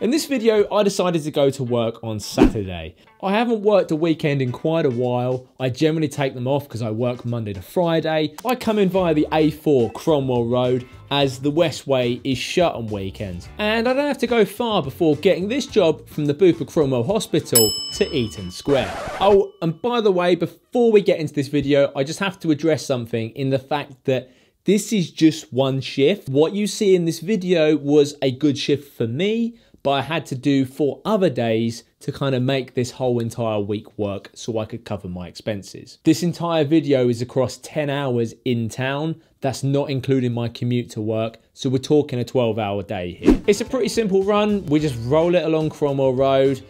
In this video, I decided to go to work on Saturday. I haven't worked a weekend in quite a while. I generally take them off because I work Monday to Friday. I come in via the A4 Cromwell Road as the Westway is shut on weekends. And I don't have to go far before getting this job from the Bupa Cromwell Hospital to Eaton Square. Oh, and by the way, before we get into this video, I just have to address something in the fact that this is just one shift. What you see in this video was a good shift for me, but I had to do 4 other days to kind of make this whole entire week work so I could cover my expenses. This entire video is across 10 hours in town. That's not including my commute to work. So we're talking a 12-hour day here. It's a pretty simple run. We just roll it along Cromwell Road,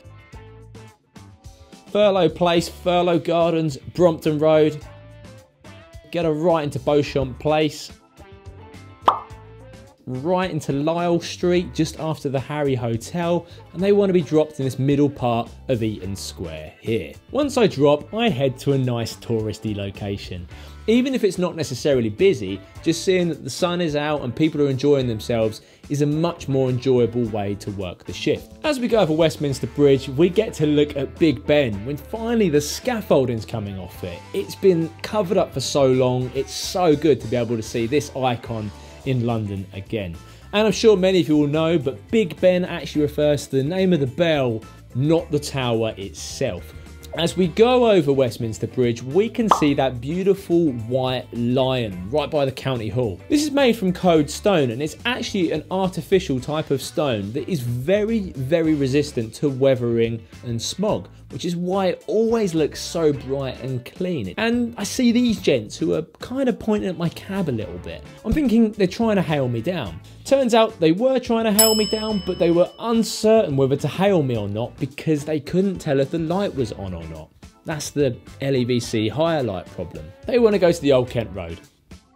Furlough Place, Furlough Gardens, Brompton Road, get her right into Beauchamp Place, right into Lisle Street just after the Harry Hotel, and they want to be dropped in this middle part of Eaton Square here. Once I drop, I head to a nice touristy location. Even if it's not necessarily busy, just seeing that the sun is out and people are enjoying themselves is a much more enjoyable way to work the shift. As we go over Westminster Bridge, we get to look at Big Ben when finally the scaffolding's coming off it. It's been covered up for so long, it's so good to be able to see this icon in London again. And I'm sure many of you will know, but Big Ben actually refers to the name of the bell, not the tower itself. As we go over Westminster Bridge, we can see that beautiful white lion right by the County Hall. This is made from Coed stone, and it's actually an artificial type of stone that is very, very resistant to weathering and smog, which is why it always looks so bright and clean. And I see these gents who are kind of pointing at my cab a little bit. I'm thinking they're trying to hail me down. Turns out they were trying to hail me down, but they were uncertain whether to hail me or not because they couldn't tell if the light was on or not. That's the LEVC higher light problem. They want to go to the Old Kent Road.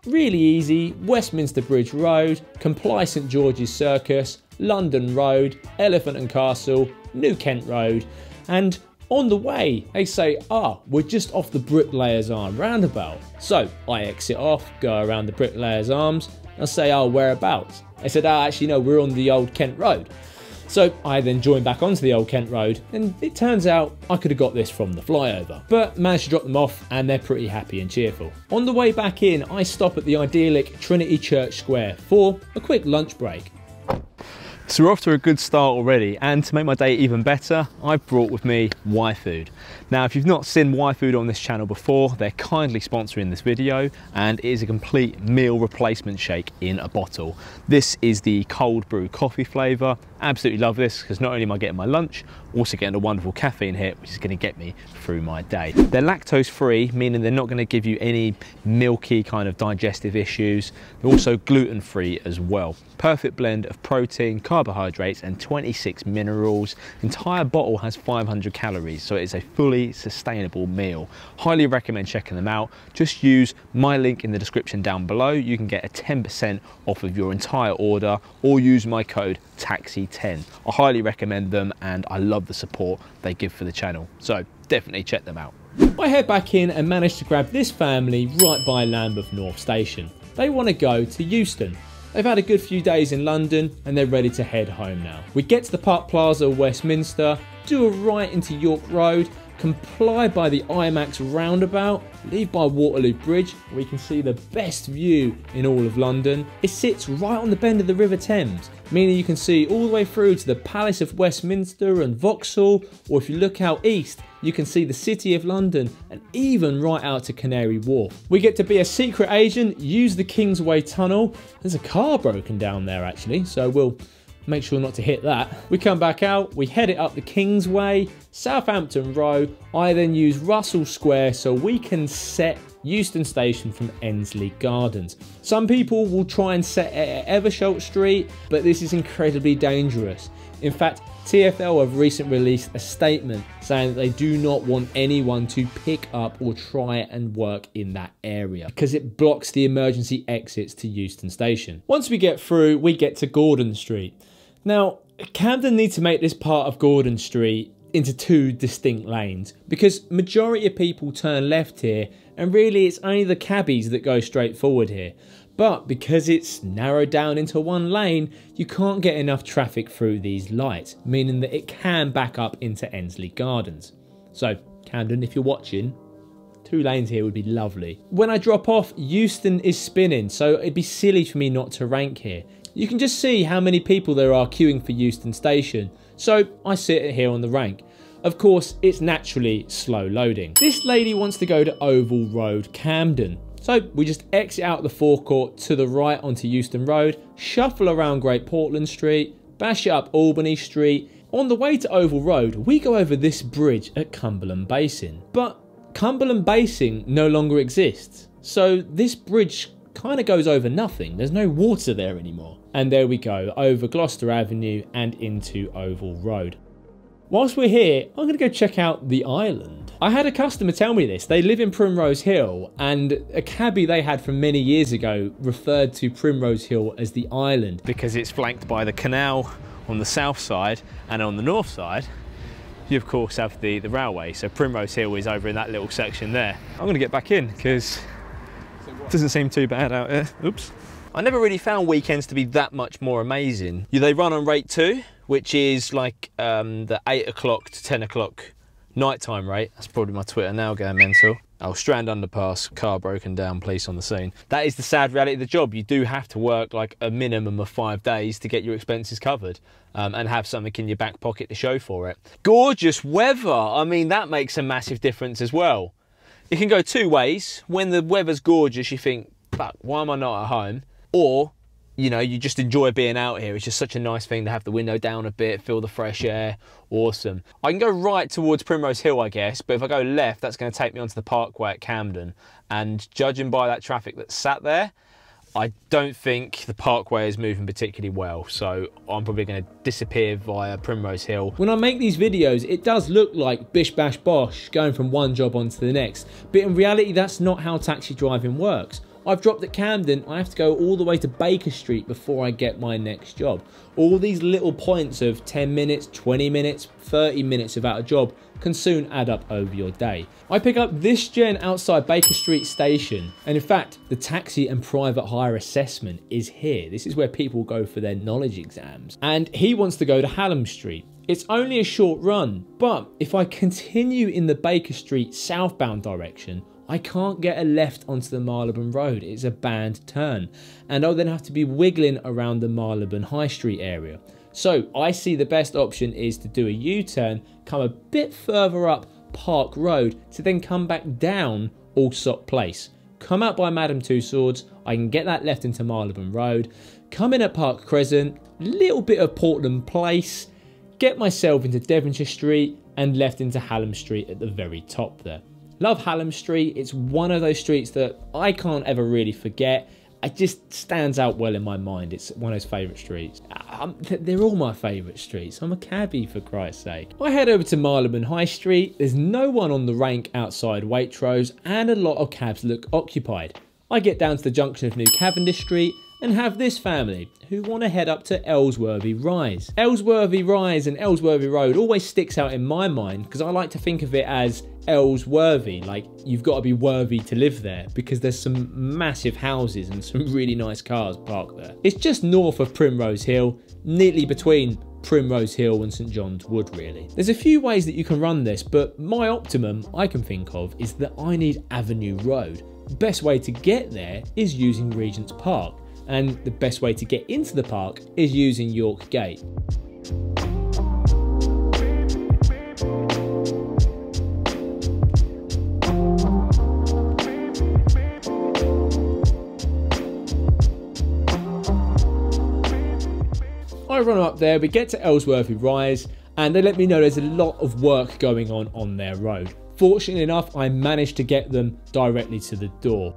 Really easy: Westminster Bridge Road, Comply St George's Circus, London Road, Elephant and Castle, New Kent Road, and on the way, they say, we're just off the Bricklayers Arm roundabout. So I exit off, go around the Bricklayers Arms, and say, whereabouts? They said, actually, no, we're on the Old Kent Road. So I then joined back onto the Old Kent Road, and it turns out I could have got this from the flyover, but managed to drop them off, and they're pretty happy and cheerful. On the way back in, I stop at the idyllic Trinity Church Square for a quick lunch break. So we're off to a good start already, and to make my day even better, I've brought with me Yfood. Now, if you've not seen Yfood on this channel before, they're kindly sponsoring this video, and it is a complete meal replacement shake in a bottle. This is the cold brew coffee flavour. Absolutely love this because not only am I getting my lunch, also getting a wonderful caffeine hit, which is going to get me through my day. They're lactose free, meaning they're not going to give you any milky kind of digestive issues. They're also gluten free as well. Perfect blend of protein, carbohydrates and 26 minerals. The entire bottle has 500 calories, so it is a fully sustainable meal. Highly recommend checking them out. Just use my link in the description down below. You can get a 10% off of your entire order, or use my code TAXI10. I highly recommend them, and I love the support they give for the channel, so definitely check them out. I head back in and manage to grab this family right by Lambeth North Station. They want to go to Euston. They've had a good few days in London and they're ready to head home now. We get to the Park Plaza of Westminster, do a right into York Road, Comply by the IMAX roundabout, leave by Waterloo Bridge, where you can see the best view in all of London. It sits right on the bend of the River Thames, meaning you can see all the way through to the Palace of Westminster and Vauxhall, or if you look out east, you can see the City of London and even right out to Canary Wharf. We get to be a secret agent, use the Kingsway Tunnel. There's a car broken down there actually, so we'll make sure not to hit that. We come back out, we head it up the Kingsway, Southampton Row. I then use Russell Square so we can set Euston Station from Ensley Gardens. Some people will try and set it at Eversholt Street, but this is incredibly dangerous. In fact, TfL have recently released a statement saying that they do not want anyone to pick up or try and work in that area because it blocks the emergency exits to Euston Station. Once we get through, we get to Gordon Street. Now, Camden need to make this part of Gordon Street into 2 distinct lanes because majority of people turn left here, and really it's only the cabbies that go straight forward here. but because it's narrowed down into one lane, you can't get enough traffic through these lights, meaning that it can back up into Ensley Gardens. So Camden, if you're watching, 2 lanes here would be lovely. When I drop off, Euston is spinning, so it'd be silly for me not to rank here. You can just see how many people there are queuing for Euston Station, so I sit here on the rank. Of course, it's naturally slow loading. This lady wants to go to Oval Road, Camden. So we just exit out the forecourt to the right onto Euston Road, shuffle around Great Portland Street, bash it up Albany Street. On the way to Oval Road, we go over this bridge at Cumberland Basin. But Cumberland Basin no longer exists. So this bridge kind of goes over nothing. There's no water there anymore. And there we go, over Gloucester Avenue and into Oval Road. Whilst we're here, I'm going to go check out the island. I had a customer tell me this. They live in Primrose Hill, and a cabbie they had from many years ago referred to Primrose Hill as the island because it's flanked by the canal on the south side, and on the north side you of course have the railway. So Primrose Hill is over in that little section there. I'm going to get back in because it doesn't seem too bad out here. Oops. I never really found weekends to be that much more amazing. They run on rate 2, which is like the 8 o'clock to 10 o'clock nighttime rate. That's probably my Twitter now going mental. Oh, Strand underpass, car broken down, police on the scene. That is the sad reality of the job. You do have to work like a minimum of 5 days to get your expenses covered and have something in your back pocket to show for it. Gorgeous weather. I mean, that makes a massive difference as well. It can go 2 ways. When the weather's gorgeous, you think, fuck, why am I not at home? Or, you know, you just enjoy being out here. It's just such a nice thing to have the window down a bit, feel the fresh air. Awesome. I can go right towards Primrose Hill, I guess, but if I go left, that's going to take me onto the Parkway at Camden. And judging by that traffic that's sat there, I don't think the Parkway is moving particularly well, so I'm probably going to disappear via Primrose Hill. When I make these videos, it does look like bish bash bosh, going from one job onto the next, but in reality that's not how taxi driving works. I've dropped at Camden, I have to go all the way to Baker Street before I get my next job. All these little points of 10 minutes, 20 minutes, 30 minutes without a job can soon add up over your day. I pick up this gen outside Baker Street Station, and in fact, the taxi and private hire assessment is here. This is where people go for their knowledge exams. And he wants to go to Hallam Street. It's only a short run, but if I continue in the Baker Street southbound direction, I can't get a left onto the Marylebone Road. It's a banned turn, and I'll then have to be wiggling around the Marylebone High Street area. So I see the best option is to do a U-turn, come a bit further up Park Road to then come back down Allsop Place. Come out by Madame Tussauds, I can get that left into Marylebone Road, come in at Park Crescent, little bit of Portland Place, get myself into Devonshire Street and left into Hallam Street at the very top there. Love Hallam Street. It's one of those streets that I can't ever really forget. It just stands out well in my mind. It's one of those favourite streets. They're all my favourite streets. I'm a cabbie, for Christ's sake. I head over to Marylebone High Street. There's no one on the rank outside Waitrose, and a lot of cabs look occupied. I get down to the junction of New Cavendish Street and have this family who want to head up to Ellsworthy Rise. Ellsworthy Rise and Ellsworthy Road always sticks out in my mind because I like to think of it as Ellsworthy, like you've got to be worthy to live there because there's some massive houses and some really nice cars parked there. It's just north of Primrose Hill, neatly between Primrose Hill and St John's Wood really. There's a few ways that you can run this, but my optimum I can think of is the I Need Avenue Road. The best way to get there is using Regent's Park, and the best way to get into the park is using York Gate. I run up there, we get to Ellsworthy Rise, and they let me know there's a lot of work going on their road. Fortunately enough, I managed to get them directly to the door.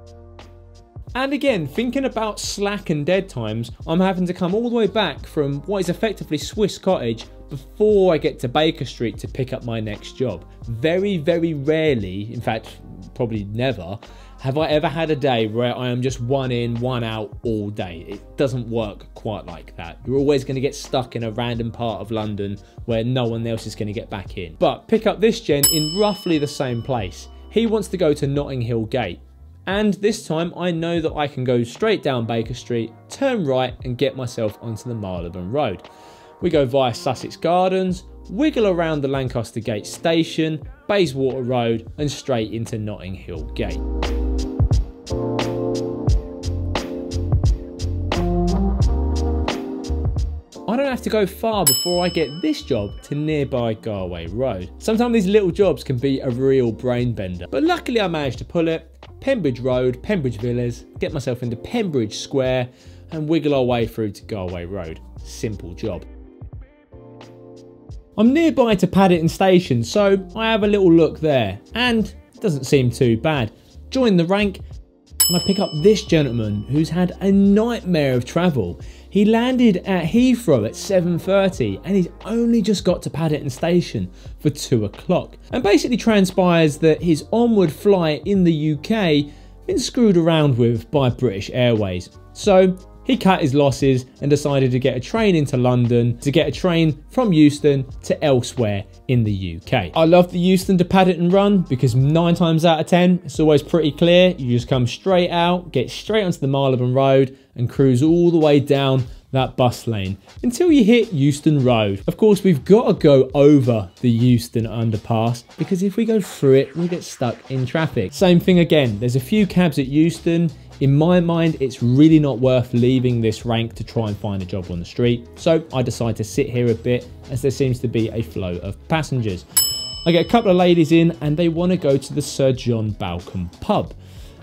And again, thinking about slack and dead times, I'm having to come all the way back from what is effectively Swiss Cottage before I get to Baker Street to pick up my next job. Very, very rarely, in fact, probably never, have I ever had a day where I am just one in, one out all day. It doesn't work quite like that. You're always going to get stuck in a random part of London where no one else is going to get back in. But pick up this gen in roughly the same place. He wants to go to Notting Hill Gate. And this time I know that I can go straight down Baker Street, turn right and get myself onto the Marylebone Road. We go via Sussex Gardens, wiggle around the Lancaster Gate Station, Bayswater Road and straight into Notting Hill Gate. I don't have to go far before I get this job to nearby Garway Road. Sometimes these little jobs can be a real brain bender, but luckily I managed to pull it. Pembridge Road, Pembridge Villas, get myself into Pembridge Square and wiggle our way through to Garway Road. Simple job. I'm nearby to Paddington Station, so I have a little look there and it doesn't seem too bad. Join the rank and I pick up this gentleman who's had a nightmare of travel. He landed at Heathrow at 7:30 and he's only just got to Paddington Station for 2 o'clock. And basically transpires that his onward flight in the UK been screwed around with by British Airways. So he cut his losses and decided to get a train into London to get a train from Euston to elsewhere in the UK. I love the Euston to Paddington run because 9 times out of 10 it's always pretty clear. You just come straight out, get straight onto the Marylebone Road and cruise all the way down that bus lane until you hit Euston Road. Of course, we've got to go over the Euston underpass because if we go through it, we'll get stuck in traffic. Same thing again, there's a few cabs at Euston. In my mind, it's really not worth leaving this rank to try and find a job on the street. So I decide to sit here a bit as there seems to be a flow of passengers. I get a couple of ladies in and they want to go to the Sir John Balcombe pub.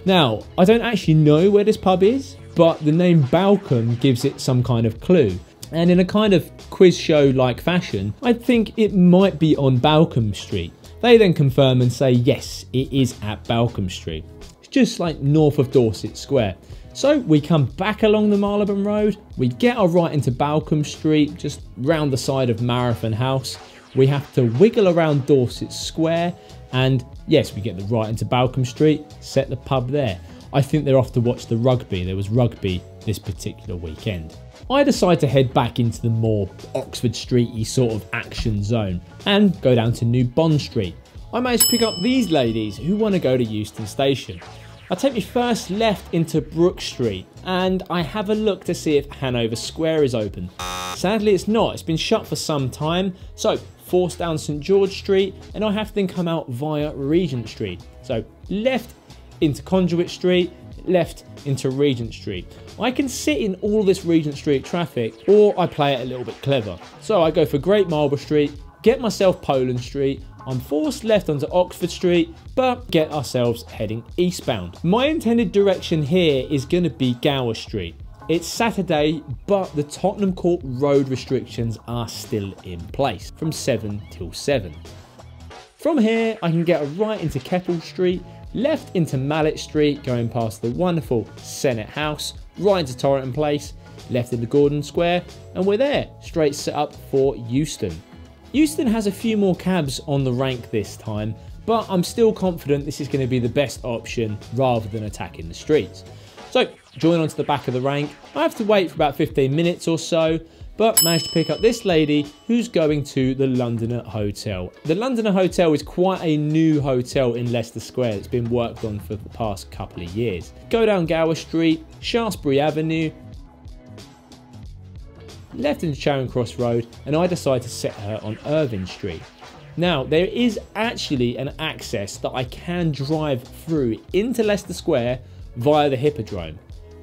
Now, I don't actually know where this pub is, but the name Balcombe gives it some kind of clue. And in a kind of quiz show like fashion, I think it might be on Balcombe Street. They then confirm and say, yes, it is at Balcombe Street. It's just like north of Dorset Square. So we come back along the Marylebone Road, we get our right into Balcombe Street, just round the side of Marathon House. We have to wiggle around Dorset Square and yes, we get the right into Balcombe Street, set the pub there. I think they're off to watch the rugby. There was rugby this particular weekend. I decide to head back into the more Oxford Street-y sort of action zone and go down to New Bond Street. I managed to pick up these ladies who want to go to Euston Station. I take me first left into Brook Street and I have a look to see if Hanover Square is open. Sadly it's not, it's been shut for some time, so forced down St George Street and I have to then come out via Regent Street. So left into Conduit Street, left into Regent Street. I can sit in all this Regent Street traffic or I play it a little bit clever. So I go for Great Marlborough Street, get myself Poland Street, I'm forced left onto Oxford Street, but get ourselves heading eastbound. My intended direction here is going to be Gower Street. It's Saturday, but the Tottenham Court Road restrictions are still in place from 7 till 7. From here, I can get a right into Keppel Street, left into Mallet Street, going past the wonderful Senate House, right into Torrington Place, left into Gordon Square, and we're there, straight set up for Euston. Euston has a few more cabs on the rank this time, but I'm still confident this is going to be the best option rather than attacking the streets. So, join onto the back of the rank. I have to wait for about 15 minutes or so, but managed to pick up this lady who's going to the Londoner Hotel. The Londoner Hotel is quite a new hotel in Leicester Square that's been worked on for the past couple of years. Go down Gower Street, Shaftesbury Avenue, left into Charing Cross Road, and I decide to set her on Irvine Street. Now, there is actually an access that I can drive through into Leicester Square via the Hippodrome,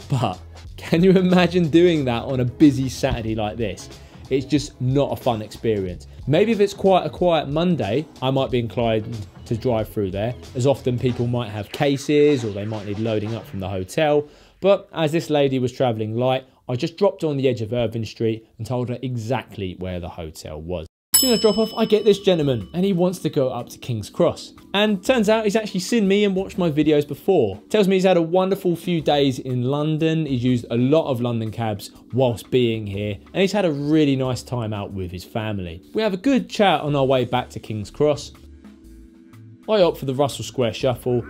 but can you imagine doing that on a busy Saturday like this? It's just not a fun experience. Maybe if it's quite a quiet Monday, I might be inclined to drive through there, as often people might have cases or they might need loading up from the hotel. But as this lady was travelling light, I just dropped on the edge of Irvine Street and told her exactly where the hotel was. As soon as I drop off, I get this gentleman and he wants to go up to King's Cross. And turns out he's actually seen me and watched my videos before. Tells me he's had a wonderful few days in London. He's used a lot of London cabs whilst being here. And he's had a really nice time out with his family. We have a good chat on our way back to King's Cross. I opt for the Russell Square Shuffle.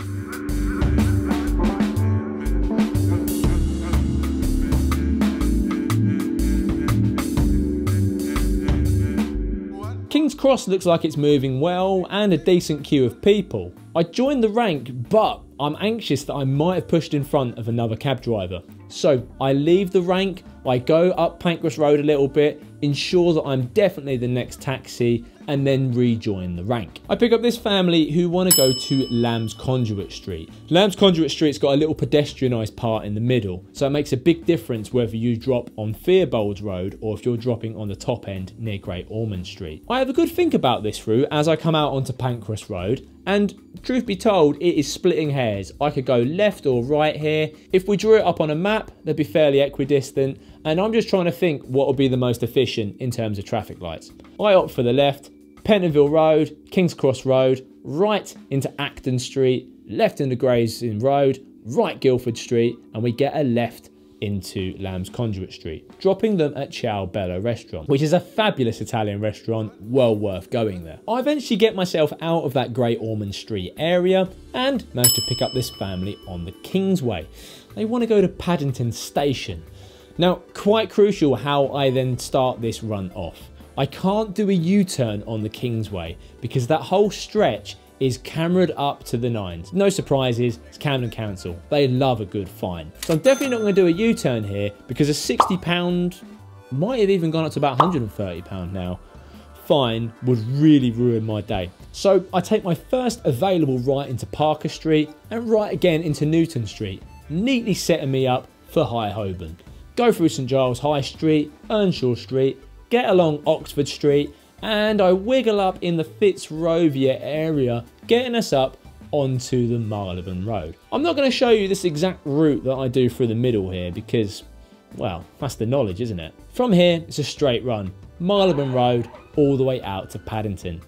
King's Cross looks like it's moving well and a decent queue of people. I joined the rank, but I'm anxious that I might have pushed in front of another cab driver. So I leave the rank, I go up Pancras Road a little bit, ensure that I'm definitely the next taxi, and then rejoin the rank. I pick up this family who want to go to Lambs Conduit Street. Lambs Conduit Street's got a little pedestrianised part in the middle, so it makes a big difference whether you drop on Theobald's Road or if you're dropping on the top end near Great Ormond Street. I have a good think about this route as I come out onto Pancras Road, and truth be told, it is splitting hairs. I could go left or right here. If we drew it up on a map, they'd be fairly equidistant, and I'm just trying to think what would be the most efficient in terms of traffic lights. I opt for the left, Pentonville Road, King's Cross Road, right into Acton Street, left into Gray's Inn Road, right Guildford Street, and we get a left into Lambs Conduit Street, dropping them at Ciao Bello restaurant, which is a fabulous Italian restaurant, well worth going there. I eventually get myself out of that Great Ormond Street area and manage to pick up this family on the Kingsway. They want to go to Paddington Station. Now, quite crucial how I then start this run off. I can't do a U-turn on the Kingsway because that whole stretch is cameraed up to the nines. No surprises, it's Camden Council. They love a good fine. So I'm definitely not going to do a U-turn here because a £60, might have even gone up to about £130 now, fine would really ruin my day. So I take my first available right into Parker Street and right again into Newton Street, neatly setting me up for High Holborn. Go through St Giles High Street, Earnshaw Street, get along Oxford Street, and I wiggle up in the Fitzrovia area, getting us up onto the Marylebone Road. I'm not going to show you this exact route that I do through the middle here because, well, that's the knowledge, isn't it? From here, it's a straight run, Marylebone Road, all the way out to Paddington.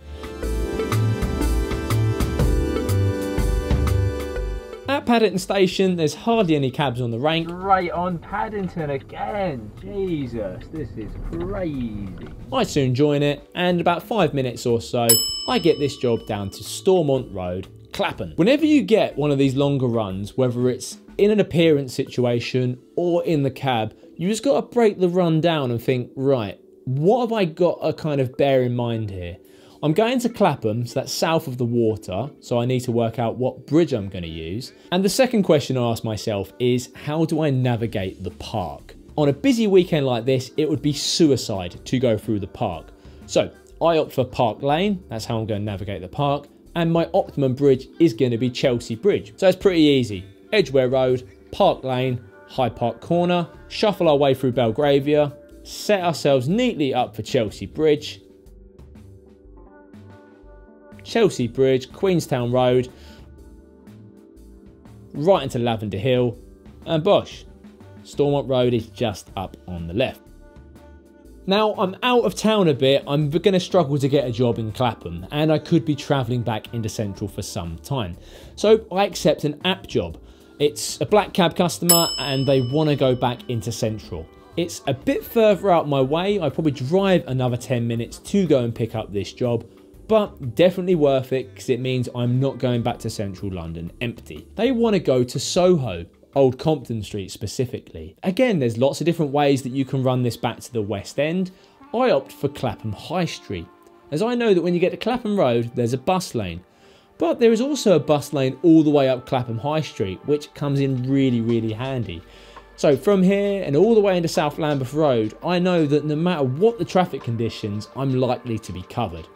At Paddington Station, there's hardly any cabs on the rank. Right on Paddington again. Jesus, this is crazy. I soon join it, and about 5 minutes or so, I get this job down to Stormont Road, Clapham. Whenever you get one of these longer runs, whether it's in an appearance situation or in the cab, you just got to break the run down and think, right, what have I got to kind of bear in mind here? I'm going to Clapham, so that's south of the water, so I need to work out what bridge I'm going to use. And the second question I ask myself is, how do I navigate the park? On a busy weekend like this, it would be suicide to go through the park. So I opt for Park Lane, that's how I'm going to navigate the park, and my optimum bridge is going to be Chelsea Bridge. So it's pretty easy. Edgware Road, Park Lane, Hyde Park Corner, shuffle our way through Belgravia, set ourselves neatly up for Chelsea Bridge, Chelsea Bridge, Queenstown Road, right into Lavender Hill, and bosh, Stormont Road is just up on the left. Now I'm out of town a bit, I'm going to struggle to get a job in Clapham, and I could be travelling back into Central for some time. So I accept an app job. It's a black cab customer and they want to go back into Central. It's a bit further out my way, I probably drive another 10 minutes to go and pick up this job, but definitely worth it because it means I'm not going back to central London empty. They want to go to Soho, Old Compton Street specifically. Again, there's lots of different ways that you can run this back to the West End. I opt for Clapham High Street, as I know that when you get to Clapham Road, there's a bus lane. But there is also a bus lane all the way up Clapham High Street, which comes in really, really handy. So from here and all the way into South Lambeth Road, I know that no matter what the traffic conditions, I'm likely to be covered.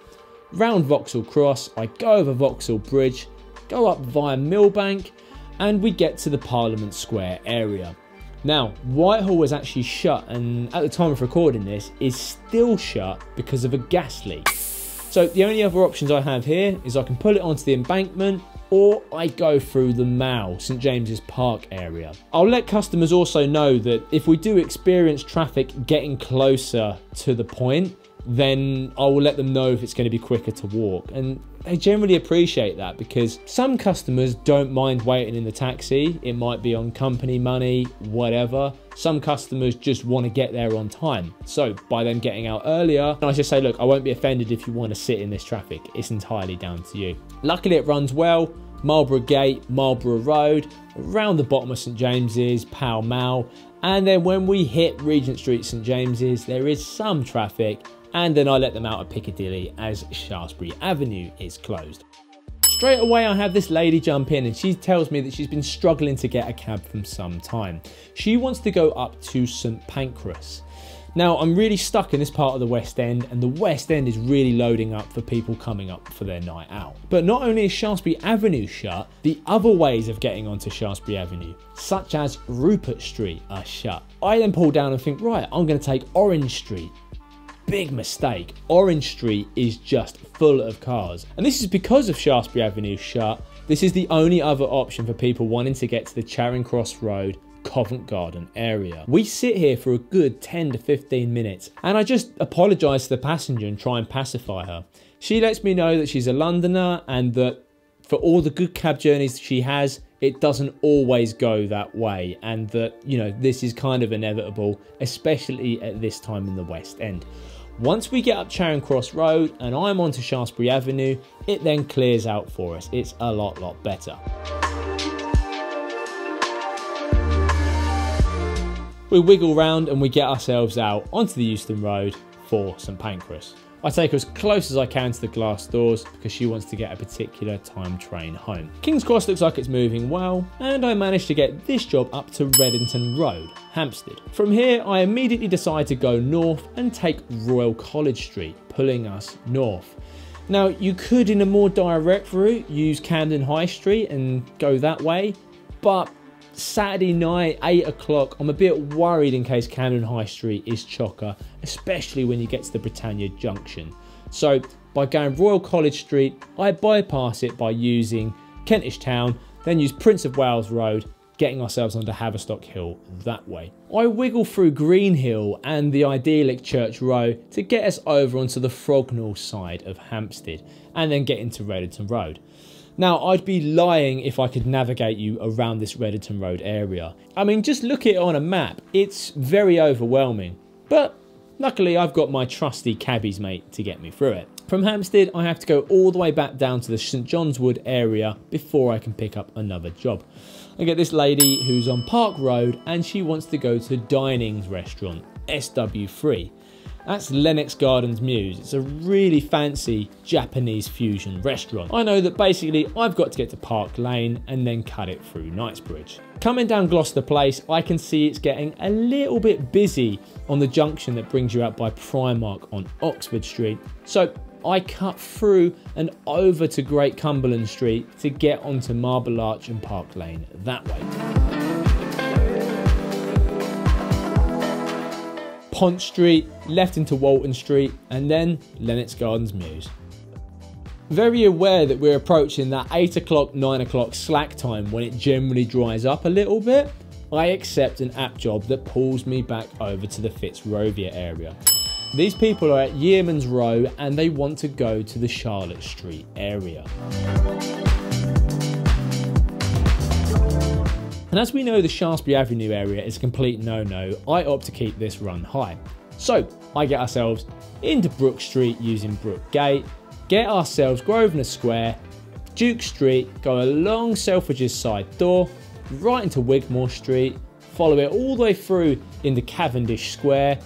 Round Vauxhall Cross, I go over Vauxhall Bridge, go up via Millbank, and we get to the Parliament Square area. Now, Whitehall was actually shut, and at the time of recording this, is still shut because of a gas leak. So the only other options I have here is I can pull it onto the embankment, or I go through the Mall, St James's Park area. I'll let customers also know that if we do experience traffic getting closer to the point, then I will let them know if it's going to be quicker to walk. And they generally appreciate that because some customers don't mind waiting in the taxi. It might be on company money, whatever. Some customers just want to get there on time. So by them getting out earlier, I just say, look, I won't be offended if you want to sit in this traffic. It's entirely down to you. Luckily it runs well. Marlborough Gate, Marlborough Road, around the bottom of St James's, Pall Mall. And then when we hit Regent Street, St James's, there is some traffic. And then I let them out of Piccadilly as Shaftesbury Avenue is closed. Straight away I have this lady jump in and she tells me that she's been struggling to get a cab for some time. She wants to go up to St Pancras. Now I'm really stuck in this part of the West End, and the West End is really loading up for people coming up for their night out. But not only is Shaftesbury Avenue shut, the other ways of getting onto Shaftesbury Avenue, such as Rupert Street, are shut. I then pull down and think, right, I'm going to take Orange Street. Big mistake. Orange Street is just full of cars. And this is because of Shaftesbury Avenue shut. This is the only other option for people wanting to get to the Charing Cross Road, Covent Garden area. We sit here for a good 10 to 15 minutes and I just apologise to the passenger and try and pacify her. She lets me know that she's a Londoner and that for all the good cab journeys she has, it doesn't always go that way, and that, you know, this is kind of inevitable, especially at this time in the West End. Once we get up Charing Cross Road and I'm onto Shaftesbury Avenue, it then clears out for us. It's a lot better. We wiggle round and we get ourselves out onto the Euston Road for St Pancras. I take her as close as I can to the glass doors because she wants to get a particular time train home. King's Cross looks like it's moving well, and I managed to get this job up to Reddington Road, Hampstead. From here I immediately decide to go north and take Royal College Street, pulling us north. Now you could, in a more direct route, use Camden High Street and go that way, but Saturday night, 8 o'clock, I'm a bit worried in case Camden High Street is chocker, especially when you get to the Britannia Junction. So by going Royal College Street, I bypass it by using Kentish Town, then use Prince of Wales Road, getting ourselves onto Haverstock Hill that way. I wiggle through Green Hill and the idyllic Church Row to get us over onto the Frognall side of Hampstead, and then get into Reddington Road. Now, I'd be lying if I could navigate you around this Reddington Road area. I mean, just look at it on a map. It's very overwhelming. But luckily, I've got my trusty cabbies mate to get me through it. From Hampstead, I have to go all the way back down to the St John's Wood area before I can pick up another job. I get this lady who's on Park Road and she wants to go to Dinings Restaurant, SW3. That's Lennox Gardens Mews. It's a really fancy Japanese fusion restaurant. I know that basically I've got to get to Park Lane and then cut it through Knightsbridge. Coming down Gloucester Place, I can see it's getting a little bit busy on the junction that brings you out by Primark on Oxford Street. So I cut through and over to Great Cumberland Street to get onto Marble Arch and Park Lane that way. Pont Street, left into Walton Street, and then Lennox Gardens Mews. Very aware that we're approaching that 8 o'clock, 9 o'clock slack time when it generally dries up a little bit, I accept an app job that pulls me back over to the Fitzrovia area. These people are at Yearman's Row and they want to go to the Charlotte Street area. And as we know, the Shaftesbury Avenue area is a complete no-no, I opt to keep this run high. So I get ourselves into Brook Street using Brook Gate, get ourselves Grosvenor Square, Duke Street, go along Selfridge's side door, right into Wigmore Street, follow it all the way through into Cavendish Square,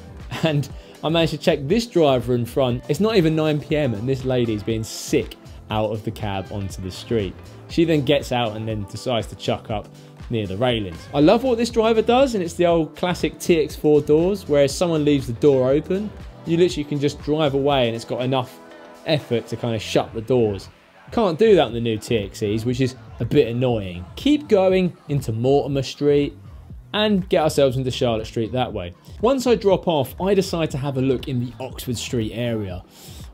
and I managed to check this driver in front. It's not even 9 PM and this lady's being sick out of the cab onto the street. She then gets out and then decides to chuck up near the railings. I love what this driver does, and it's the old classic TX4 doors, whereas someone leaves the door open, you literally can just drive away and it's got enough effort to kind of shut the doors. Can't do that on the new TXEs, which is a bit annoying. Keep going into Mortimer Street and get ourselves into Charlotte Street that way. Once I drop off, I decide to have a look in the Oxford Street area.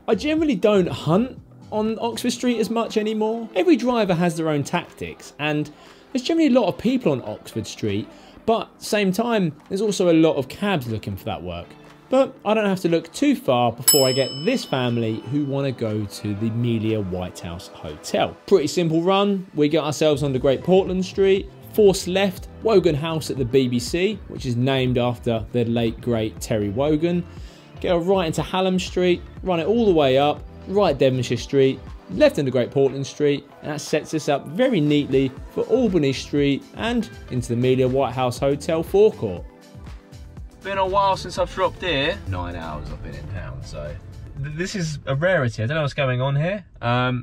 I generally don't hunt on Oxford Street as much anymore. Every driver has their own tactics, and there's generally a lot of people on Oxford Street, but at the same time, there's also a lot of cabs looking for that work. But I don't have to look too far before I get this family who want to go to the Melia White House Hotel. Pretty simple run. We get ourselves onto Great Portland Street, force left, Wogan House at the BBC, which is named after the late great Terry Wogan. Get right into Hallam Street, run it all the way up, right Devonshire Street, left into Great Portland Street, and that sets us up very neatly for Albany Street and into the Melia White House Hotel forecourt. Been a while since I've dropped here. 9 hours I've been in town, so this is a rarity. I don't know what's going on here.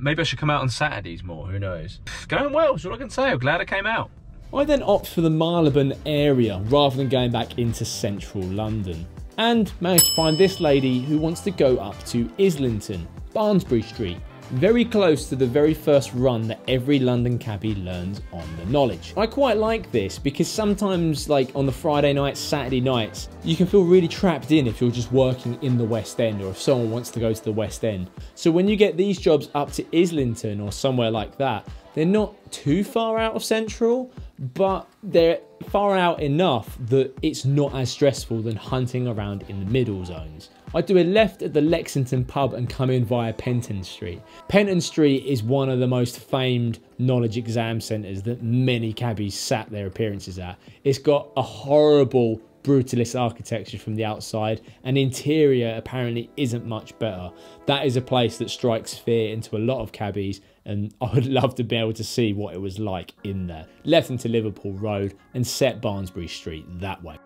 Maybe I should come out on Saturdays more, who knows. Going well, is all I can say. I'm glad I came out. I then opt for the Marylebone area rather than going back into central London, and managed to find this lady who wants to go up to Islington, Barnsbury Street, very close to the very first run that every London cabbie learns on the knowledge. I quite like this because sometimes, like on the Friday nights, Saturday nights, you can feel really trapped in if you're just working in the West End or if someone wants to go to the West End. So when you get these jobs up to Islington or somewhere like that, they're not too far out of central, but they're far out enough that it's not as stressful than hunting around in the middle zones. I do a left at the Lexington pub and come in via Penton Street. Penton Street is one of the most famed knowledge exam centres that many cabbies sat their appearances at. It's got a horrible brutalist architecture from the outside, and interior apparently isn't much better. That is a place that strikes fear into a lot of cabbies, and I would love to be able to see what it was like in there. Left into Liverpool Road and set Barnsbury Street that way.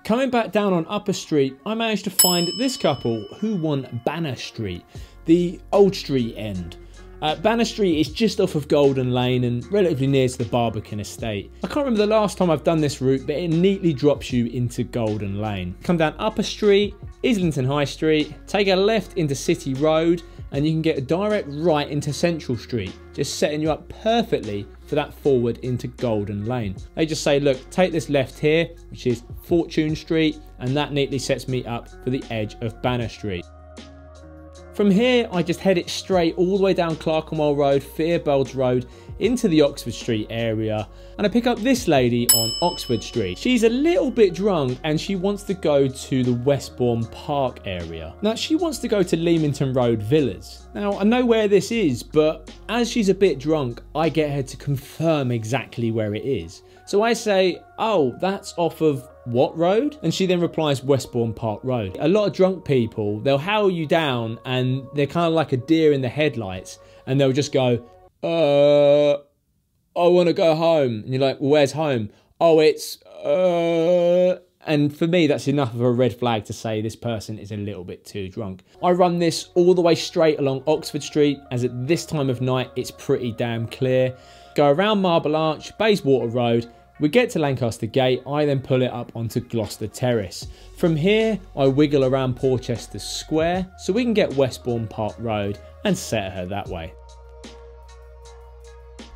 Coming back down on Upper Street, I managed to find this couple who won Banner Street, the Old Street end. Banner Street is just off of Golden Lane and relatively near to the Barbican estate. I can't remember the last time I've done this route, but it neatly drops you into Golden Lane. Come down Upper Street, Islington High Street, take a left into City Road, and you can get a direct right into Central Street, just setting you up perfectly for that forward into Golden Lane. They just say, look, take this left here, which is Fortune Street, and that neatly sets me up for the edge of Banner Street. From here, I just head it straight all the way down Clerkenwell Road, Theobald's Road, into the Oxford Street area, and I pick up this lady on Oxford Street. She's a little bit drunk and she wants to go to the Westbourne Park area. Now, she wants to go to Leamington Road Villas. Now, I know where this is, but as she's a bit drunk, I get her to confirm exactly where it is. So I say, oh, that's off of what road? And she then replies, Westbourne Park Road. A lot of drunk people, they'll howl you down and they're kind of like a deer in the headlights, and they'll just go, I want to go home. And you're like, well, where's home? Oh, it's, and for me, that's enough of a red flag to say this person is a little bit too drunk. I run this all the way straight along Oxford Street, as at this time of night, it's pretty damn clear. Go around Marble Arch, Bayswater Road. We get to Lancaster Gate. I then pull it up onto Gloucester Terrace. From here, I wiggle around Porchester Square so we can get Westbourne Park Road and set her that way.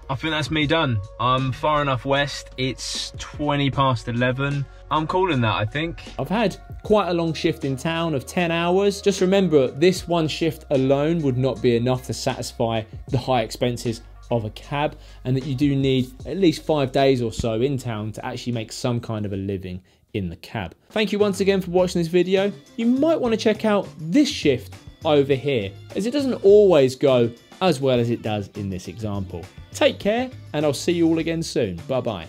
I think that's me done. I'm far enough west. It's 20 past 11. I'm calling that, I think. I've had quite a long shift in town of 10 hours. Just remember, this one shift alone would not be enough to satisfy the high expenses of a cab, and that you do need at least 5 days or so in town to actually make some kind of a living in the cab. Thank you once again for watching this video. You might want to check out this shift over here, as it doesn't always go as well as it does in this example. Take care, and I'll see you all again soon. Bye bye.